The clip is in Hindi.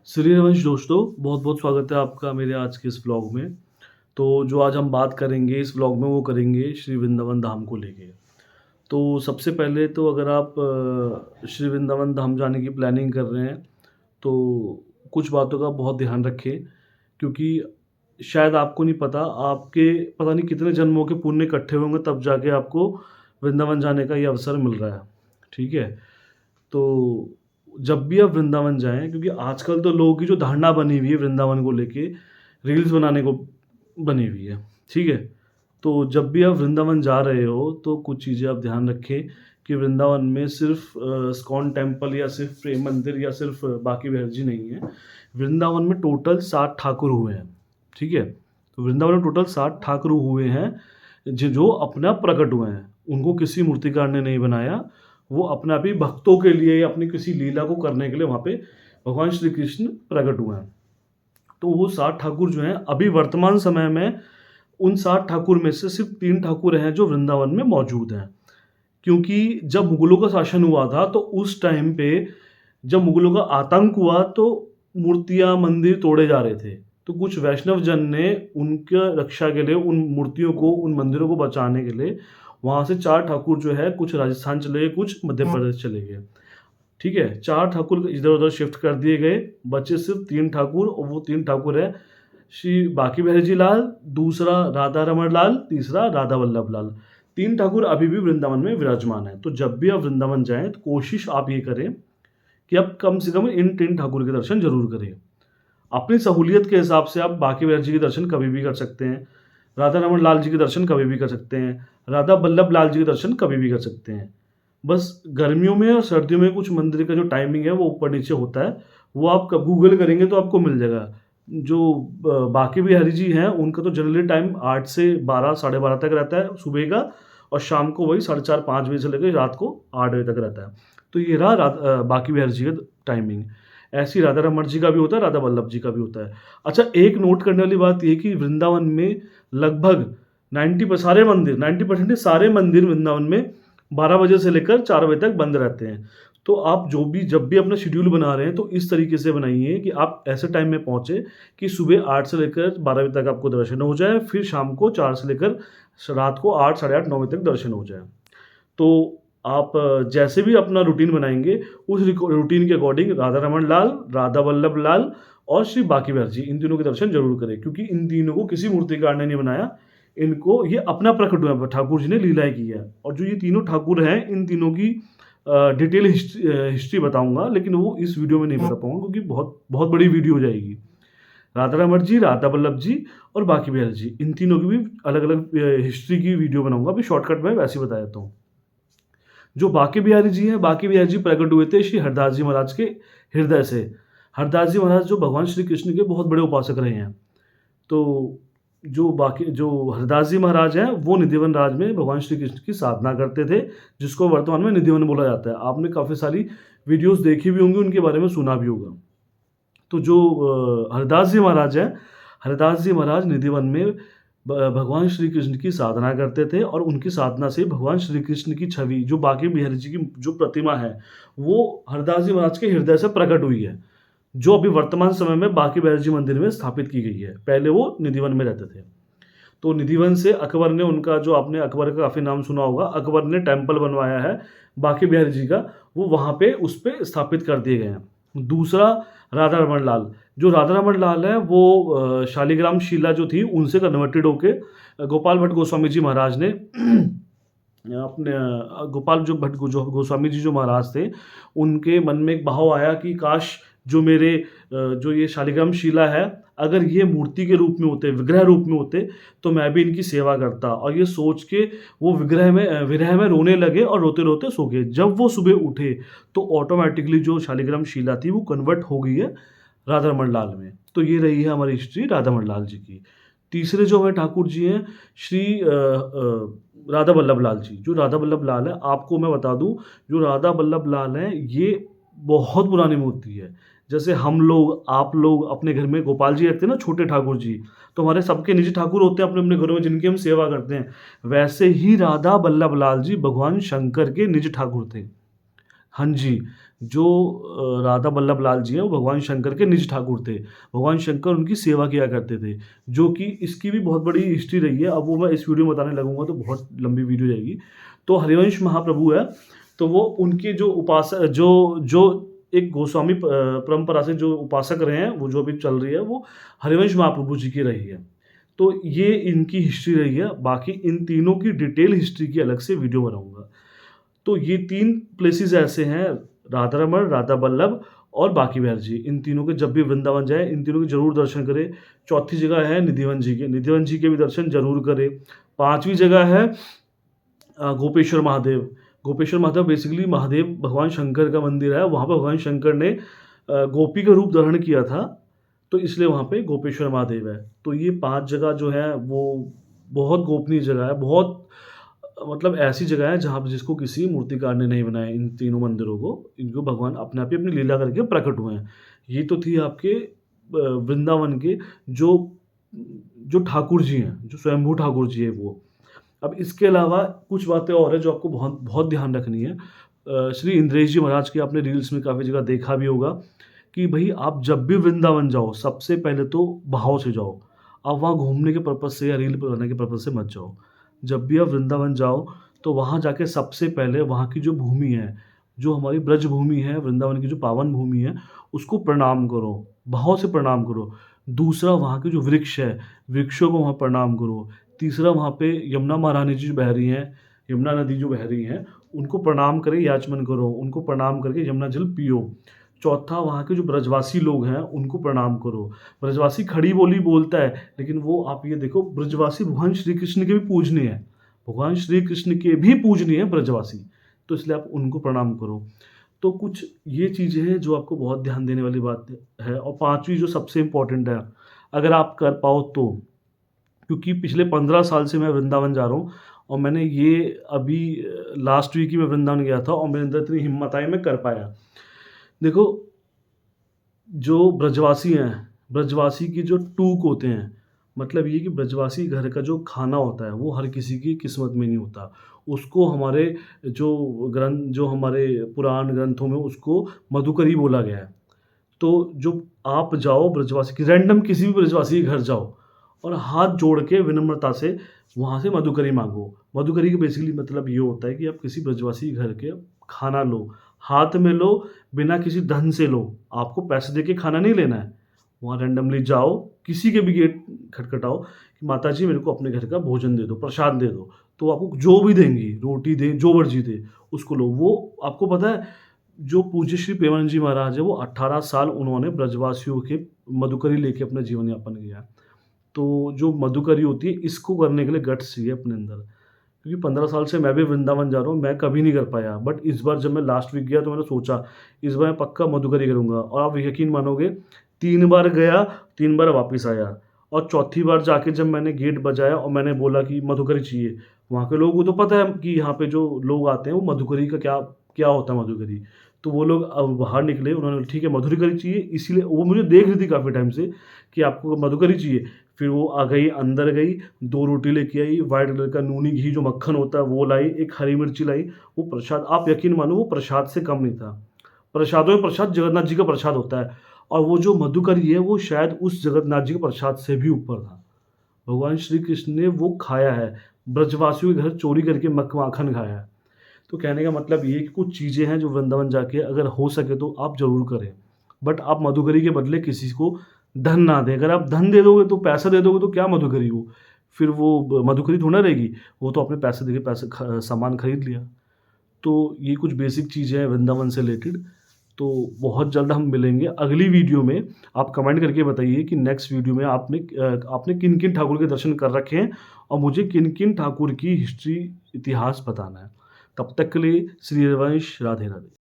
सूर्यवंश दोस्तों, बहुत-बहुत स्वागत है आपका मेरे आज के इस व्लॉग में। तो जो आज हम बात करेंगे इस व्लॉग में वो करेंगे श्री वृंदावन धाम को लेके। तो सबसे पहले तो अगर आप श्री वृंदावन धाम जाने की प्लानिंग कर रहे हैं, तो कुछ बातों का बहुत ध्यान रखें क्योंकि शायद आपको नहीं पता, आपके पता नहीं कितने जन्मों के पुण्य इकट्ठे होंगे तब जाके आपको वृंदावन जाने का ये अवसर मिल रहा है, ठीक है? तो जब भी आप वृंदावन जाएँ क्योंकि आजकल तो लोगों की जो धारणा बनी हुई है वृंदावन को लेके, रील्स बनाने को बनी हुई है, ठीक है? तो जब भी आप वृंदावन जा रहे हो, तो कुछ चीज़ें आप ध्यान रखें कि वृंदावन में सिर्फ़ इस्कॉन टेम्पल या सिर्फ़ प्रेम मंदिर या सिर्फ़ बांके बिहारी जी नहीं है। वृंदावन में टोटल 7 ठाकुर हुए हैं, ठीक है? तो वृंदावन में टोटल 7 ठाकुर हुए हैं, जो अपने आप प्रकट हुए हैं। उनको किसी मूर्तिकार ने नहीं बनाया, वो अपने आप ही भक्तों के लिए या अपनी किसी लीला को करने के लिए वहाँ पे भगवान श्री कृष्ण प्रकट हुए हैं। तो वो 7 ठाकुर जो हैं, अभी वर्तमान समय में उन 7 ठाकुर में से सिर्फ़ 3 ठाकुर हैं जो वृंदावन में मौजूद हैं। क्योंकि जब मुगलों का शासन हुआ था, तो उस टाइम पे जब मुगलों का आतंक हुआ, तो मूर्तियाँ, मंदिर तोड़े जा रहे थे। तो कुछ वैष्णव जन ने उनके रक्षा के लिए उन मूर्तियों को, उन मंदिरों को बचाने के लिए वहाँ से 4 ठाकुर जो है, कुछ राजस्थान चले गए, कुछ मध्य प्रदेश चले गए। ठीक है? 4 ठाकुर इधर-उधर शिफ्ट कर दिए गए, बचे सिर्फ़ 3 ठाकुर और वो 3 ठाकुर हैं श्री बांके बिहारी जी लाल, दूसरा राधा रमण लाल, तीसरा राधा वल्लभ लाल। 3 ठाकुर अभी भी वृंदावन में विराजमान हैं। तो जब भी आप वृंदावन जाएँ, तो कोशिश आप ये करें कि आप कम से कम इन 3 ठाकुर के दर्शन ज़रूर करें। अपनी सहूलियत के हिसाब से आप बांके बिहारी जी के दर्शन कभी भी कर सकते हैं। राधा रमण लाल जी के दर्शन कभी भी कर सकते हैं। राधा वल्लभ लाल जी के दर्शन कभी भी कर सकते हैं। बस गर्मियों में और सर्दियों में कुछ मंदिर का जो टाइमिंग है वो ऊपर-नीचे होता है, वो आप क गूगल करेंगे तो आपको मिल जाएगा। जो बांके बिहारी जी हैं उनका तो जनरली टाइम 8 से 12 साढ़े 12 तक रहता है सुबह का, और शाम को वही साढ़े 4-5 बजे से लेके रात को 8 बजे तक रहता है। तो ये रहा बांके बिहारी जी का टाइमिंग। ऐसे ही राधा रमण जी का भी होता है, राधा वल्लभ जी का भी होता है। अच्छा, एक नोट करने वाली बात ये है कि वृंदावन में लगभग 90% नहीं, सारे मंदिर वृंदावन में 12 बजे से लेकर 4 बजे तक बंद रहते हैं। तो आप जब भी अपना शेड्यूल बना रहे हैं, तो इस तरीके से बनाइए कि आप ऐसे टाइम में पहुँचे कि सुबह 8 से लेकर 12 बजे तक आपको दर्शन हो जाए, फिर शाम को 4 से लेकर रात को 8, साढ़े 8, 9 बजे तक दर्शन हो जाए। तो आप जैसे भी अपना रूटीन बनाएँगे, उस रूटीन के अकॉर्डिंग राधा रमण लाल, राधा वल्लभ लाल और श्री बांके बिहारी जी, इन तीनों के दर्शन ज़रूर करें क्योंकि इन तीनों को किसी मूर्तिकार ने नहीं बनाया। इनको ये अपना प्रकट हुआ है, ठाकुर जी ने लीलाएँ की है। और जो ये तीनों ठाकुर हैं, इन तीनों की डिटेल हिस्ट्री बताऊँगा, लेकिन वो इस वीडियो में नहीं बता पाऊँगा क्योंकि बहुत बहुत बड़ी वीडियो हो जाएगी। राधा रमण जी, राधा वल्लभ जी और बांके बिहारी जी, इन तीनों की भी अलग-अलग हिस्ट्री की वीडियो बनाऊँगा। अभी शॉर्टकट में वैसे ही बता देता हूँ। जो बांके बिहारी जी हैं, बांके बिहारी जी प्रकट हुए थे श्री हरदास जी महाराज के हृदय से। हरदास जी महाराज जो भगवान श्री कृष्ण के बहुत बड़े उपासक रहे हैं। तो जो हरदास जी महाराज हैं, वो निधिवन राज में भगवान श्री कृष्ण की साधना करते थे, जिसको वर्तमान में निधिवन बोला जाता है। आपने काफ़ी सारी वीडियोज़ देखी भी होंगी, उनके बारे में सुना भी होगा। तो जो हरदास जी महाराज हैं, हरदास जी महाराज निधिवन में भगवान श्री कृष्ण की साधना करते थे और उनकी साधना से भगवान श्री कृष्ण की छवि, जो बांके बिहारी जी की जो प्रतिमा है, वो हरदास जी महाराज के हृदय से प्रकट हुई है, जो अभी वर्तमान समय में बांके बिहारी जी मंदिर में स्थापित की गई है। पहले वो निधिवन में रहते थे। तो निधिवन से अकबर ने उनका, जो आपने अकबर का काफ़ी नाम सुना होगा, अकबर ने टेम्पल बनवाया है बांके बिहारी जी का, वो वहाँ पे उस पे स्थापित कर दिए गए हैं। दूसरा राधा रमण लाल, जो राधा रमण लाल है वो शालिग्राम शिला जो थी उनसे कन्वर्टेड होके गोपाल भट्ट गोस्वामी जी महाराज ने अपने गोपाल जो भट्ट गोस्वामी जी जो महाराज थे, उनके मन में एक भाव आया कि काश जो मेरे जो ये शालिग्राम शिला है, अगर ये मूर्ति के रूप में होते, विग्रह रूप में होते, तो मैं भी इनकी सेवा करता। और ये सोच के वो विरह में रोने लगे और रोते-रोते सो गए। जब वो सुबह उठे, तो ऑटोमैटिकली जो शालिग्राम शिला थी, वो कन्वर्ट हो गई है राधा रमण लाल में। तो ये रही है हमारी हिस्ट्री राधा रमण लाल जी की। तीसरे जो हमारे ठाकुर जी हैं, श्री राधा वल्लभ लाल जी। जो राधा वल्लभ लाल है, आपको मैं बता दूँ, जो राधा वल्लभ लाल हैं, ये बहुत पुरानी मूर्ति है। जैसे हम लोग, आप लोग अपने घर में गोपाल जी रखते हैं ना, छोटे ठाकुर जी, तो हमारे सबके निजी ठाकुर होते हैं अपने-अपने घरों में, जिनकी हम सेवा करते हैं। वैसे ही राधा वल्लभ लाल जी भगवान शंकर के निज ठाकुर थे। हाँ जी, जो राधा बल्लभ लाल जी हैं वो भगवान शंकर के निज ठाकुर थे। भगवान शंकर उनकी सेवा किया करते थे, जो कि इसकी भी बहुत बड़ी हिस्ट्री रही है। अब वो मैं इस वीडियो में बताने लगूँगा तो बहुत लंबी वीडियो जाएगी। तो हरिवंश महाप्रभु है, तो वो उनके जो जो एक गोस्वामी परंपरा से जो उपासक रहे हैं, वो जो अभी चल रही है, वो हरिवंश महाप्रभु जी की रही है। तो ये इनकी हिस्ट्री रही है। बाकी इन तीनों की डिटेल हिस्ट्री की अलग से वीडियो बनाऊँगा। तो ये 3 प्लेसेस ऐसे हैं, राधा रमण, राधा बल्लभ और बांके बिहारी जी। इन तीनों के जब भी वृंदावन जाएँ, इन तीनों के ज़रूर दर्शन करें। चौथी जगह है निधिवन जी के, निधिवन जी के भी दर्शन ज़रूर करें। 5वीं जगह है गोपेश्वर महादेव। गोपेश्वर महादेव बेसिकली महादेव भगवान शंकर का मंदिर है। वहाँ पे भगवान शंकर ने गोपी का रूप धारण किया था, तो इसलिए वहाँ पे गोपेश्वर महादेव है। तो ये 5 जगह जो है वो बहुत गोपनीय जगह है, बहुत मतलब ऐसी जगह है जहाँ पे जिसको किसी मूर्तिकार ने नहीं बनाया, इन तीनों मंदिरों को। इनको भगवान अपने आप ही अपनी लीला करके प्रकट हुए हैं। ये तो थी आपके वृंदावन के जो जो ठाकुर जी हैं, जो स्वयंभू ठाकुर जी हैं वो। अब इसके अलावा कुछ बातें और हैं जो आपको बहुत बहुत ध्यान रखनी है। श्री इंद्रेश जी महाराज की आपने रील्स में काफ़ी जगह देखा भी होगा कि भई आप जब भी वृंदावन जाओ, सबसे पहले तो भाव से जाओ। आप वहाँ घूमने के पर्पज़ से या रील बनाने के पर्पज़ से मत जाओ। जब भी आप वृंदावन जाओ, तो वहाँ जाके सबसे पहले वहाँ की जो भूमि है, जो हमारी ब्रज भूमि है, वृंदावन की जो पावन भूमि है, उसको प्रणाम करो, भाव से प्रणाम करो। दूसरा वहाँ के जो वृक्ष है, वृक्षों को वहाँ प्रणाम करो। तीसरा वहाँ पे यमुना महारानी जी जो बह रही हैं, यमुना नदी जो बह रही हैं, उनको प्रणाम करें, याचमन करो, उनको प्रणाम करके यमुना जल पियो। चौथा वहाँ के जो ब्रजवासी लोग हैं, उनको प्रणाम करो। ब्रजवासी खड़ी बोली बोलता है, लेकिन वो आप ये देखो ब्रजवासी भगवान श्री कृष्ण के भी पूजनीय हैं। भगवान श्री कृष्ण के भी पूजनीय हैं ब्रजवासी, तो इसलिए आप उनको प्रणाम करो। तो कुछ ये चीज़ें हैं जो आपको बहुत ध्यान देने वाली बात है। और 5वीं जो सबसे इम्पोर्टेंट है, अगर आप कर पाओ तो, क्योंकि पिछले 15 साल से मैं वृंदावन जा रहा हूँ और मैंने ये अभी लास्ट वीक ही मैं वृंदावन गया था और मेरे अंदर इतनी हिम्मत आई मैं कर पाया। देखो, जो ब्रजवासी हैं, ब्रजवासी की जो टूक होते हैं, मतलब ये कि ब्रजवासी घर का जो खाना होता है, वो हर किसी की किस्मत में नहीं होता। उसको हमारे जो हमारे पुराण ग्रंथों में उसको मधुकरी बोला गया है। तो जो आप जाओ ब्रजवासी की रैंडम किसी भी ब्रजवासी के घर जाओ और हाथ जोड़ के विनम्रता से वहाँ से मधुकरी माँगो। मधुकरी का बेसिकली मतलब ये होता है कि आप किसी ब्रजवासी के घर के खाना लो, हाथ में लो, बिना किसी धन से लो। आपको पैसे दे के खाना नहीं लेना है। वहाँ रैंडमली जाओ, किसी के भी गेट खटखटाओ कि माताजी मेरे को अपने घर का भोजन दे दो, प्रसाद दे दो। तो आपको जो भी देंगी, रोटी दें, जो मर्ज़ी दें, उसको लो। वो आपको पता है जो पूज्य श्री प्रेमानंद जी महाराज हैं, वो 18 साल उन्होंने ब्रजवासियों के मधुकरी लेके अपना जीवन यापन किया। तो जो मधुकरी होती है, इसको करने के लिए गट्स चाहिए अपने अंदर। क्योंकि 15 साल से मैं भी वृंदावन जा रहा हूँ, मैं कभी नहीं कर पाया। बट इस बार जब मैं लास्ट वीक गया तो मैंने सोचा, इस बार मैं पक्का मधुकरी करूँगा और आप यकीन मानोगे 3 बार गया, 3 बार वापस आया और चौथी बार जाके जब मैंने गेट बजाया और मैंने बोला कि मधुकरी चाहिए, वहाँ के लोगों को तो पता है कि यहाँ पे जो लोग आते हैं वो मधुकरी का क्या क्या होता है मधुकरी। तो वो लोग बाहर निकले, उन्होंने बोला ठीक है मधुकरी चाहिए, इसीलिए वो मुझे देख रही थी काफ़ी टाइम से कि आपको मधुकरी चाहिए। फिर वो आ गई, अंदर गई, 2 रोटी लेके आई, व्हाइट कलर का नूनी घी जो मक्खन होता है वो लाई, एक हरी मिर्ची लाई, वो प्रसाद आप यकीन मानो वो प्रसाद से कम नहीं था। प्रसादों में प्रसाद जगन्नाथ जी का प्रसाद होता है और वो जो मधुकरी है वो शायद उस जगन्नाथ जी के प्रसाद से भी ऊपर था। भगवान श्री कृष्ण ने वो खाया है, ब्रजवासियों के घर चोरी करके माखन खाया है। तो कहने का मतलब ये है कि कुछ चीज़ें हैं जो वृंदावन जाके अगर हो सके तो आप ज़रूर करें। बट आप मधुकरी के बदले किसी को धन ना दें। अगर आप धन दे दोगे तो पैसा दे दोगे तो क्या मधुकरी हो? फिर वो मधुकरी थोड़ी ना रहेगी। वो तो आपने पैसे देके सामान खरीद लिया। तो ये कुछ बेसिक चीज़ें हैं वृंदावन से रिलेटेड। तो बहुत जल्द हम मिलेंगे अगली वीडियो में। आप कमेंट करके बताइए कि नेक्स्ट वीडियो में आपने किन-किन ठाकुर के दर्शन कर रखे हैं और मुझे किन-किन ठाकुर की हिस्ट्री इतिहास बताना है। तब तक के लिए श्री हरिवंश, राधे राधे।